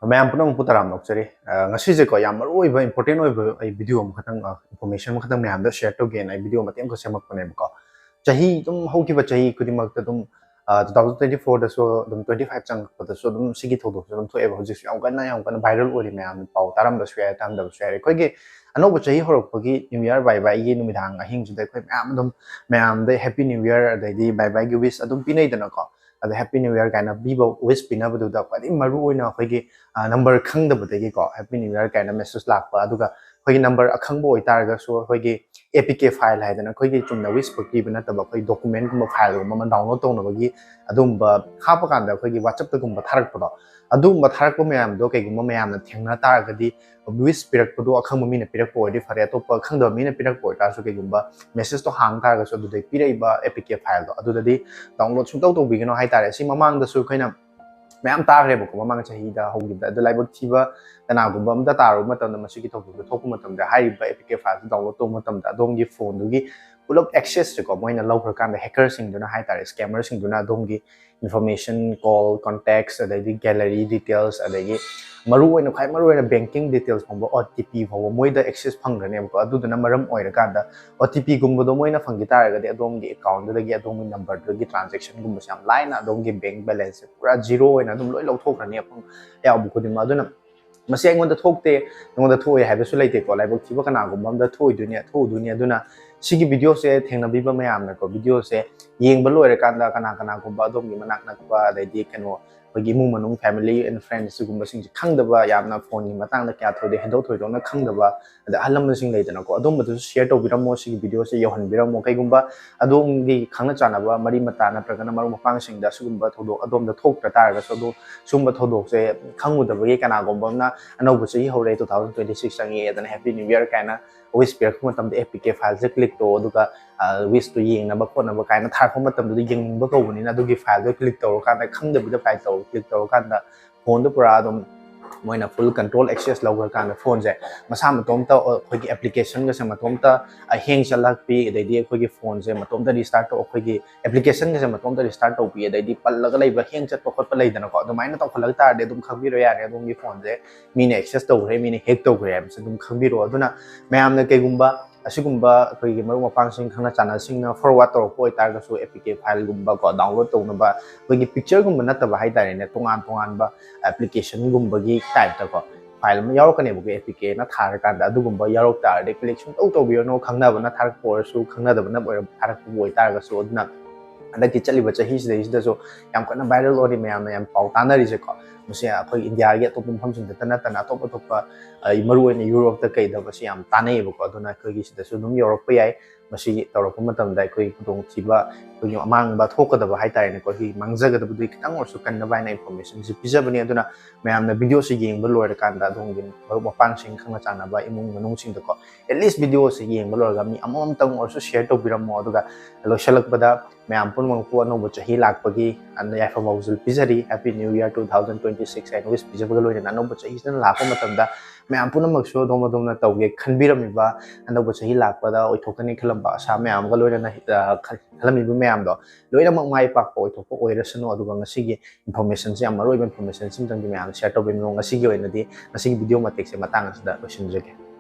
ꯃꯌꯥꯝ ꯄꯨꯝꯅꯃꯛ ꯄꯨꯇꯔꯥꯝ ꯅꯣꯛꯆꯔꯤ ꯉꯁꯤꯁꯦ ꯀꯣ ꯌꯥꯝ ꯃꯔꯨꯑꯣꯏꯕ ꯏꯝꯄꯣꯔꯇꯦꯟ ꯑꯣꯏꯕ ꯑꯩ ꯚꯤꯗꯤꯑꯣ ꯑꯃꯈꯛꯇꯪ ꯏꯟꯐꯣꯔꯃꯦꯁꯟ ꯑꯃꯈꯛꯇꯪ ꯃꯌꯥꯝꯗ ꯁꯦꯌꯔ ꯇꯧꯒꯦꯅ ꯑꯩ ꯚꯤꯗꯤꯑꯣ ꯃꯇꯦꯛ ꯑꯃꯈꯛ ꯁꯦꯝꯃꯛꯄꯅꯦꯕꯀꯣ ꯆꯍꯤ ꯑꯗꯨꯝ ꯍꯧꯈꯤꯕ ꯆꯍꯤ ꯈꯨꯗꯤꯡꯃꯛꯇ ꯑꯗꯨꯝ 2024ꯗꯁꯨ ꯑꯗꯨꯝ 25 ꯆꯪꯉꯛꯄꯗꯁꯨ ꯑꯗꯨꯝ ꯁꯤꯒꯤ ꯊꯧꯗꯣꯛꯁꯨ ꯑꯗꯨꯝ ꯊꯣꯛꯑꯦꯕ ꯍꯧꯖꯤꯛꯁꯨ ꯌꯥꯝ ꯀꯟꯅ ꯚꯥꯏꯔꯦꯜ ꯑꯣꯏꯔꯤ ꯃꯌꯥꯝ ꯄꯥꯎ ꯇꯥꯔꯝꯕꯁꯨ ꯌꯥꯏ ꯇꯥꯔꯝꯗꯕꯁꯨ ꯌꯥꯏ ꯑꯩꯈꯣꯏꯒꯤ ꯑꯅꯧꯕ ꯆꯍꯤ ꯍꯧꯔꯛꯄꯒꯤ ꯅ꯭ꯌꯨ ꯏꯌꯔ ꯕꯥꯏ ꯕꯥꯏꯒꯤ ꯅꯨꯃꯤꯗꯥꯡ ꯑꯍꯤꯡꯁꯤꯗ ꯑꯩꯈꯣꯏ ꯃꯌꯥꯝ ꯑꯗꯨꯝ ꯃꯌꯥꯝꯗ ꯍꯦꯄꯤ ꯅ꯭ꯌꯨ ꯏꯌꯔ ꯑꯗꯩꯗꯤ ꯕꯥꯏ ꯕꯥꯏꯒꯤ ꯋꯤꯁ ꯑꯗꯨꯝ ꯄꯤꯅꯩꯗꯅꯀꯣ ꯑꯗ ꯍꯦꯄꯤ ꯅ꯭ꯌꯨ ꯏꯌꯔ ꯀꯥꯏꯅ ꯄꯤꯕ ꯋꯤꯁ ꯄꯤꯅꯕꯗꯨꯗ ꯈ꯭ꯋꯥꯏꯗꯒꯤ ꯃꯔꯨꯑꯣꯏꯅ ꯑꯩꯈꯣꯏꯒꯤ ꯅꯝꯕꯔ ꯈꯪꯗꯕꯗꯒꯤꯀꯣ ꯍꯦꯄꯤ ꯅ꯭ꯌꯨ ꯏꯌꯔ ꯀꯥꯏꯅ ꯃꯦꯁꯦꯖ ꯂꯥꯛꯄ ꯑꯗꯨꯒ ꯑꯩꯈꯣꯏꯒꯤ ꯅꯝꯕꯔ ꯑꯈꯪꯕ ꯑꯣꯏꯇꯥꯔꯒꯁꯨ ꯑꯩꯈꯣꯏꯒꯤ APK ꯐꯥꯏꯜ ꯍꯥꯏꯗꯅ ꯑꯩꯈꯣꯏꯒꯤ ꯆꯨꯝꯅ ꯋꯤꯁ ꯄꯤꯕ ꯅꯠꯇꯕ ꯑꯩꯈꯣꯏ ꯗꯣꯀꯨꯃꯦꯟꯒꯨꯝꯕ ꯐꯥꯏꯜꯒꯨꯝꯕ ꯑꯃ ꯗꯥꯎꯟꯂꯣꯗ ꯇꯧꯅꯕꯒꯤ ꯑꯗꯨꯝꯕ ꯍꯥꯞꯄ ꯀꯥꯟꯗ ꯑꯩꯈꯣꯏꯒꯤ WhatsAppꯇꯒꯨꯝꯕ ꯊꯥꯔꯛꯄꯗꯣ ꯑꯗꯨꯒꯨꯝꯕ ꯊꯥꯔꯛꯄ ꯃꯌꯥꯝꯗꯣ ꯀꯩꯒꯨꯝꯕ ꯃꯌꯥꯝꯅ ꯊꯦꯡꯅ ꯇꯥꯔꯒꯗꯤ ꯋꯤꯁ ꯄꯤꯔꯛꯄꯗꯣ ꯑꯈꯪꯕ ꯃꯤꯅ ꯄꯤꯔꯛꯄ ꯑꯣꯏꯔꯗꯤ ꯐꯔꯦ ꯑꯇꯣꯞꯄ ꯈꯪꯗꯕ ꯃꯤꯅ ꯄꯤꯔꯛꯄ ꯑꯣꯏꯇꯥꯔꯁꯨ ꯀꯩꯒꯨꯝꯕ ꯃꯦꯁꯦꯖꯇꯣ ꯍꯥꯡ ꯇꯥꯔꯒꯁꯨ ꯑꯗꯨꯗꯩ ꯄꯤꯔꯛꯏꯕ APK ꯐꯥꯏꯜꯗꯣ ꯑꯗꯨꯗꯗꯤ ꯗꯥꯎꯟꯂꯣꯗ ꯁꯨꯡꯇꯧ ꯇꯧꯕꯤꯒꯅꯣ ꯍꯥꯏꯇꯥꯔꯦ ꯁꯤ ꯃꯃꯥꯡꯗꯁꯨ ꯑꯩꯈꯣꯏꯅ ꯃꯌꯥꯝ ꯇꯥꯈ꯭ꯔꯦꯕꯀꯣ ꯃꯃꯥꯡ ꯆꯍꯤꯗ ꯍꯧꯈꯤꯕꯗ ꯑꯗꯨ ꯂꯥꯏꯕꯛ ꯊꯤꯕ ꯀꯅꯥꯒꯨꯝꯕ ꯑꯝꯇ ꯇꯥꯔꯨꯕ ꯃꯇꯝꯗ ꯃꯁꯤꯒꯤ ꯊꯧꯗꯣꯛꯇꯣ ꯊꯣꯛꯄ ꯃꯇꯝꯗ ꯍꯥꯏꯔꯤꯕ APK ꯐꯥꯏꯜꯁꯦ ꯗꯥꯎꯟꯂꯣꯗ ꯇꯧꯕ ꯃꯇꯝꯗ ꯑꯗꯣꯝꯒꯤ ꯐꯣꯟꯗꯨꯒꯤ ꯄꯨꯂꯞ ꯑꯦꯛꯁꯦꯁꯁꯦꯀꯣ ꯃꯣꯏꯅ ꯂꯧꯈ꯭ꯔꯀꯥꯟꯗ ꯍꯦꯀꯔꯁꯤꯡꯗꯨꯅ ꯍꯥꯏꯇꯥꯔꯦ ꯁ꯭ꯀꯦꯃꯔꯁꯤꯡꯗꯨꯅ ꯑꯗꯣꯝꯒꯤ ꯏꯟꯐꯣꯔꯃꯦꯁꯟ ꯀꯣꯜ ꯀꯣꯟꯇꯦꯛꯁ ꯑꯗꯩꯗꯤ ꯒꯦꯂꯔꯤ ꯗꯤꯇꯦꯜꯁ ꯑꯗꯒꯤ ꯃꯔꯨꯑꯣꯏꯅ ꯈ꯭ꯋꯥꯏ ꯃꯔꯨꯑꯣꯏꯅ ꯕꯦꯡꯀꯤꯡ ꯗꯤꯇꯦꯜꯁ ꯐꯥꯎꯕ OTP ꯐꯥꯎꯕ ꯃꯣꯏꯗ ꯑꯦꯛꯁꯦꯁ ꯐꯪꯒꯅꯦꯕꯀꯣ ꯑꯗꯨꯗꯨꯅ ꯃꯔꯝ ꯑꯣꯏꯔꯀꯥꯟꯗ OTP ꯒꯨꯝꯕꯗꯣ ꯃꯣꯏꯅ ꯐꯪꯈꯤ ꯇꯥꯔꯒꯗꯤ ꯑꯗꯣꯝꯒꯤ ꯑꯦꯀꯥꯎꯟꯗꯨꯗꯒꯤ ꯑꯗꯣꯝꯒꯤ ꯅꯝꯕꯔꯗꯨꯗꯒꯤ ꯇ꯭ꯔꯥꯟꯖꯦꯛꯁꯟꯒꯨꯝꯕꯁꯦ ꯌꯥꯝ ꯂꯥꯏꯅ ꯑꯗꯣꯝꯒꯤ ꯕꯦꯡ ꯕꯦꯂꯦꯟꯁꯁꯦ ꯄꯨꯔꯥ ꯖꯤꯔꯣ ꯑꯣꯏꯅ ꯑꯗꯨꯝ ꯂꯣꯏ ꯂꯧꯊꯣꯛꯈ꯭ꯔꯅꯤ ꯑꯌꯥꯎꯕ ꯈꯨꯗꯤꯡꯃꯛ ꯑꯗꯨꯅ ꯃꯁꯤ ꯑꯩꯉꯣꯟꯗ ꯊꯣꯛꯇꯦ ꯅꯉꯣꯟꯗ ꯊꯣꯛꯑꯦ ꯍꯥꯏꯕꯁꯨ ꯂꯩꯇꯦꯀꯣ ꯂꯥꯏꯕꯛ ꯊꯤꯕ ꯀꯅꯥꯒꯨꯝꯕ ꯑꯝꯗ ꯊꯣꯛꯎꯗꯣꯏꯅꯤ ꯑꯗꯨꯅ ꯁꯤꯒꯤ ꯚꯤꯗꯤꯑꯣꯁꯦ ꯊꯦꯡꯅꯕꯤꯕ ꯃꯌꯥꯝꯅꯀꯣ ꯚꯤꯗꯤꯑꯣꯁꯦ ꯌꯦꯡꯕ ꯂꯣꯏꯔꯀꯥꯟꯗ ꯀꯅꯥꯒꯨꯝꯕ ꯑꯗꯣꯝꯒꯤ ꯃꯅꯥꯛ ꯅꯛꯄ ꯑꯗꯩꯗꯤ ꯑꯩꯈꯣꯏꯒꯤ ꯏꯃꯨꯡ ꯃꯅꯨꯡ ꯐꯦꯃꯤꯂꯤ ꯑꯦꯟ ꯐ꯭ꯔꯦꯟड्ꯁ ꯁꯤꯒꯨꯝꯕꯁꯤꯡꯁꯦ ꯈꯪꯗꯕ ꯌꯥꯝꯅ ꯐꯣꯟꯒꯤ ꯃꯇꯥꯡꯗ ꯀꯌꯥ ꯍꯦꯟꯗꯣꯛ ꯊꯣꯏꯗꯣꯛꯅ ꯈꯪꯗꯕ ꯑꯗ ꯑꯍꯜ ꯂꯃꯟꯁꯤꯡ ꯂꯩꯗꯅꯀꯣ ꯑꯗꯨꯝꯕꯗꯨꯁꯨ ꯁꯤꯌꯔ ꯇꯧꯕꯤꯔꯝꯃꯣ ꯁꯤꯒꯤ ꯚꯤꯗꯤꯑꯣꯁꯦ ꯌꯧꯍꯟꯕꯤꯔꯝꯃꯣ ꯀꯩꯒꯨꯝꯕ ꯑꯗꯣꯝꯒꯤ ꯈꯪꯅ ꯆꯥꯟꯅꯕ ꯃꯔꯤ ꯃꯇꯥ ꯅꯠꯇ꯭ꯔꯒꯅ ꯃꯔꯨꯞ ꯃꯄꯥꯡꯁꯤꯡꯗ ꯁꯤꯒꯨꯝꯕ ꯊꯧꯗꯣꯛ ꯑꯗꯣꯝꯗ ꯊꯣꯛꯇ ꯇꯥꯔꯒꯁꯨ ꯑꯗꯣ ꯁꯤꯒꯨꯝꯕ ꯊꯧꯗꯣꯛꯁꯦ ꯈꯪꯉꯨꯗꯕꯒꯤ ꯀꯅꯥꯒꯨꯝꯕ ꯑꯃꯅ ꯑꯅꯧꯕ ꯆꯍꯤ ꯍꯧꯔꯦ 2026 ꯆꯪꯉꯛꯑꯦ ꯑꯗꯨꯅ ꯍꯦꯄꯤ ꯅ꯭ꯌꯨ ꯏꯌꯔ ꯀꯥꯏꯅ ꯋꯤꯁ ꯄꯤꯔꯛꯄ ꯃꯇꯝꯗ APK ꯐꯥꯏꯜꯁꯦ ꯀ꯭ꯂꯤꯛ ꯇꯧ ꯑꯗꯨꯒ ꯋꯤꯁꯇꯨ ꯌꯦꯡꯅꯕ ꯈꯣꯠꯅꯕ ꯀꯥꯏꯅ ꯊꯥꯔꯛꯄ ꯃꯇꯝꯗꯨꯗ ꯌꯦꯡꯅꯤꯡꯕ ꯀꯧꯕꯅꯤꯅ ꯑꯗꯨꯒꯤ ꯐꯥꯏꯜꯗꯣ ꯀ꯭ꯂꯤꯛ ꯇꯧꯔꯀꯥꯟꯗ ꯈꯪꯗꯕꯤꯗ ꯐꯥꯏꯜ ꯀ꯭ꯂꯤꯛ ꯇꯧꯔꯀꯥꯟꯗ ꯐꯣꯟꯗꯣ ꯄꯨꯔꯥ ꯑꯗꯨꯝ ꯃꯣꯏꯅ ꯐꯨꯜ ꯀꯟꯇ꯭ꯔꯣꯜ ꯑꯦꯛꯁꯦꯁ ꯂꯧꯈ꯭ꯔꯀꯥꯟꯗ ꯐꯣꯟꯁꯦ ꯃꯁꯥ ꯃꯇꯣꯝꯇ ꯑꯩꯈꯣꯏꯒꯤ ꯑꯦꯄ꯭ꯂꯤꯀꯦꯁꯟꯒꯁꯦ ꯃꯇꯣꯝꯇ ꯍꯦꯡ ꯆꯠꯂꯛꯄꯤ ꯑꯗꯩꯗꯤ ꯑꯩꯈꯣꯏꯒꯤ ꯐꯣꯟꯁꯦ ꯃꯇꯣꯝꯇ ꯔꯤꯁꯇꯥꯔꯠ ꯇꯧ ꯑꯩꯈꯣꯏꯒꯤ ꯑꯦꯄ꯭ꯂꯤꯀꯦꯁꯟꯒꯁꯦ ꯃꯇꯣꯝꯇ ꯔꯤꯁꯇꯥꯔꯠ ꯇꯧꯕꯤ ꯑꯗꯩꯗꯤ ꯄꯜꯂꯒ ꯂꯩꯕ ꯍꯦꯡ ꯆꯠꯄ ꯈꯣꯠꯄ ꯂꯩꯗꯅꯀꯣ ꯑꯗꯨꯃꯥꯏꯅ ꯇꯧꯈꯠꯂꯛ ꯇꯥꯔꯗꯤ ꯑꯗꯨꯝ ꯈꯪꯕꯤꯔꯣ ꯌꯥꯔꯦ ꯑꯗꯣꯝꯒꯤ ꯐꯣꯟꯁꯦ ꯃꯤꯅ ꯑꯦꯛꯁꯦꯁ ꯇꯧꯈ꯭ꯔꯦ ꯃꯤꯅ ꯍꯦꯛ ꯇꯧꯈ꯭ꯔꯦ ꯍꯥꯏꯕꯁꯦ ꯑꯗꯨꯝ ꯈꯪꯕꯤꯔꯣ ꯑꯗꯨꯅ ꯃꯌꯥꯝꯅ ꯀꯩꯒꯨꯝꯕ ꯑꯁꯤꯒꯨꯝꯕ ꯑꯩꯈꯣꯏꯒꯤ ꯃꯔꯨꯞ ꯃꯄꯥꯡꯁꯤꯡ ꯈꯪꯅ ꯆꯥꯟꯅꯁꯤꯡꯅ ꯐꯣꯔꯋꯥꯔꯗ ꯇꯧꯔꯛꯄ ꯑꯣꯏꯇꯥꯔꯒꯁꯨ APK ꯐꯥꯏꯜꯒꯨꯝꯕ ꯀꯣ ꯗꯥꯎꯟꯂꯣꯗ ꯇꯧꯅꯕ ꯑꯩꯈꯣꯏꯒꯤ ꯄꯤꯛꯆꯔꯒꯨꯝꯕ ꯅꯠꯇꯕ ꯍꯥꯏꯇꯥꯔꯦꯅꯦ ꯇꯣꯉꯥꯟꯕ ꯑꯦꯄ꯭ꯂꯤꯀꯦꯁꯟꯒꯨꯝꯕꯒꯤ ꯇꯥꯏꯞꯇꯀꯣ ꯐꯥꯏꯜ ꯑꯃ ꯌꯥꯎꯔꯛꯀꯅꯦꯕꯀꯣ APKꯅ ꯊꯥꯔꯀꯥꯟda ꯑꯗꯨꯒꯨꯝꯕ ꯌꯥꯎꯔꯛ ꯇꯥꯔꯗꯤ ꯀ꯭ꯂꯤꯛ ꯁꯨꯡꯇꯧ ꯇꯧꯕꯤꯔꯅꯣ ꯈꯪꯅꯕꯅ ꯊꯥꯔꯛꯄ ꯑꯣꯏꯔꯁꯨ ꯈꯪꯅꯗꯕꯅ ꯊꯥꯔꯛꯄ ꯑꯣꯏꯇꯥꯔꯒꯁꯨ ꯑꯗꯨꯅ ꯍꯟꯗꯛꯀꯤ ꯆꯠꯂꯤꯕ ꯆꯍꯤꯁꯤꯗꯩꯁꯤꯗꯁꯨ ꯌꯥꯝ ꯀꯟꯅ ꯚꯥꯏꯔꯦꯜ ꯑꯣꯏꯔꯤ ꯃꯌꯥꯝꯅ ꯌꯥꯝ ꯄꯥꯎ ꯇꯥꯟꯅꯔꯤꯁꯦꯀꯣ ꯃꯁꯤ ꯑꯩꯈꯣꯏ ꯏꯟꯗꯤꯌꯥꯒꯤ ꯑꯇꯣꯞꯄ ꯃꯐꯝꯁꯤꯡꯗꯇ ꯅꯠꯇꯅ ꯑꯇꯣꯞꯄ ꯃꯔꯨꯑꯣꯏꯅ ꯌꯨꯔꯣꯞꯇ ꯀꯩꯗ ꯃꯁꯤ ꯌꯥꯝ ꯇꯥꯟꯅꯩꯌꯦꯕꯀꯣ ꯑꯗꯨꯅ ꯑꯩꯈꯣꯏꯒꯤ ꯁꯤꯗꯁꯨ ꯑꯗꯨꯝ ꯌꯧꯔꯛꯄ ꯌꯥꯏ ꯃꯁꯤ ꯇꯧꯔꯛꯄ ꯃꯇꯝꯗ ꯑꯩꯈꯣꯏ ꯈꯨꯗꯣꯡꯊꯤꯕ ꯑꯩꯈꯣꯏꯒꯤ ꯑꯃꯥꯡꯕ ꯊꯣꯛꯀꯗꯕ ꯍꯥꯏꯇꯥꯔꯦꯅꯦꯀꯣ ꯑꯩꯈꯣꯏꯒꯤ ꯃꯥꯡꯖꯒꯗꯕꯗꯨꯒꯤ ꯈꯤꯇꯪ ꯑꯣꯏꯔꯁꯨ ꯀꯟꯅꯕ ꯍꯥꯏꯅ ꯏꯟꯐꯣꯔꯃꯦꯁꯟꯁꯤ ꯄꯤꯖꯕꯅꯤ ꯑꯗꯨꯅ ꯃꯌꯥꯝꯅ ꯚꯤꯗꯤꯑꯣꯁꯤ ꯌꯦꯡꯕ ꯂꯣꯏꯔꯀꯥꯟꯗ ꯑꯗꯣꯝꯒꯤ ꯃꯔꯨꯞ ꯃꯄꯥꯡꯁꯤꯡ ꯈꯪꯅ ꯆꯥꯟꯅꯕ ꯏꯃꯨꯡ ꯃꯅꯨꯡꯁꯤꯡꯗꯀꯣ ꯑꯦꯠꯂꯤꯁ ꯚꯤꯗꯤꯑꯣꯁꯤ ꯌꯦꯡꯕ ꯂꯣꯏꯔꯒ ꯃꯤ ꯑꯃꯃꯝꯇꯪ ꯑꯣꯏꯔꯁꯨ ꯁꯤꯌꯔ ꯇꯧꯕꯤꯔꯝꯃꯣ ꯑꯗꯨꯒ ꯂꯣꯏꯁꯤꯜꯂꯛꯄꯗ ꯃꯌꯥꯝ ꯄꯨꯝꯅꯃꯛꯄꯨ ꯑꯅꯧꯕ ꯆꯍꯤ ꯂꯥꯛꯄꯒꯤ ꯌꯥꯏꯐ ꯃꯪꯒꯣꯜ ꯄꯤꯖꯔꯤ ꯍꯦꯄꯤ ꯅ꯭ꯌꯨ ꯏꯌꯔ 2026 ꯍꯥꯏꯅ ꯋꯤꯁ ꯄꯤꯖꯕꯒ ꯂꯣꯏꯅꯅ ꯑꯅꯧꯕ ꯆꯍꯤꯁꯤꯗ ꯂꯥꯛꯄ ꯃꯇꯝꯗ ꯃꯌꯥꯝ ꯄꯨꯝꯅꯃꯛꯁꯨ ꯑꯗꯣꯝꯅ ꯇꯧꯒꯦ ꯈꯟꯕꯤꯔꯝꯃꯤꯕ ꯑꯅꯧꯕ ꯆꯍꯤ ꯂꯥꯛꯄꯗ ꯑꯣꯏꯊꯣꯛꯀꯅꯤ ꯈꯜꯂꯝꯕ ꯑꯁꯥ ꯃꯌꯥꯝꯒ ꯂꯣꯏꯅꯅ ꯈꯜꯂꯝꯃꯤꯕ ꯃꯌꯥꯝꯗꯣ ꯂꯣꯏꯅꯃꯛ ꯃꯥꯏ ꯄꯥꯛꯄ ꯑꯣꯏꯊꯣꯛꯄ ꯑꯣꯏꯔꯁꯅꯨ ꯑꯗꯨꯒ ꯉꯁꯤꯒꯤ ꯏꯟꯐꯣꯔꯃꯦꯁꯟꯁꯦ ꯌꯥꯝ ꯃꯔꯨꯑꯣꯏꯕ ꯏꯟꯐꯣꯔꯃꯦꯁꯟꯁꯤꯡꯇꯪꯗꯤ ꯃꯌꯥꯝꯅ ꯁꯤꯌꯔ ꯇꯧꯕꯤꯔꯝꯃꯣ ꯉꯁꯤꯒꯤ ꯑꯣꯏꯅꯗꯤ ꯉꯁꯤꯒꯤ ꯚꯤꯗꯤꯑꯣ ꯃꯇꯦꯛꯁꯦ ꯃꯇꯥꯡ ꯑꯁꯤꯗ ꯂꯣꯏꯁꯤꯟꯖꯒꯦ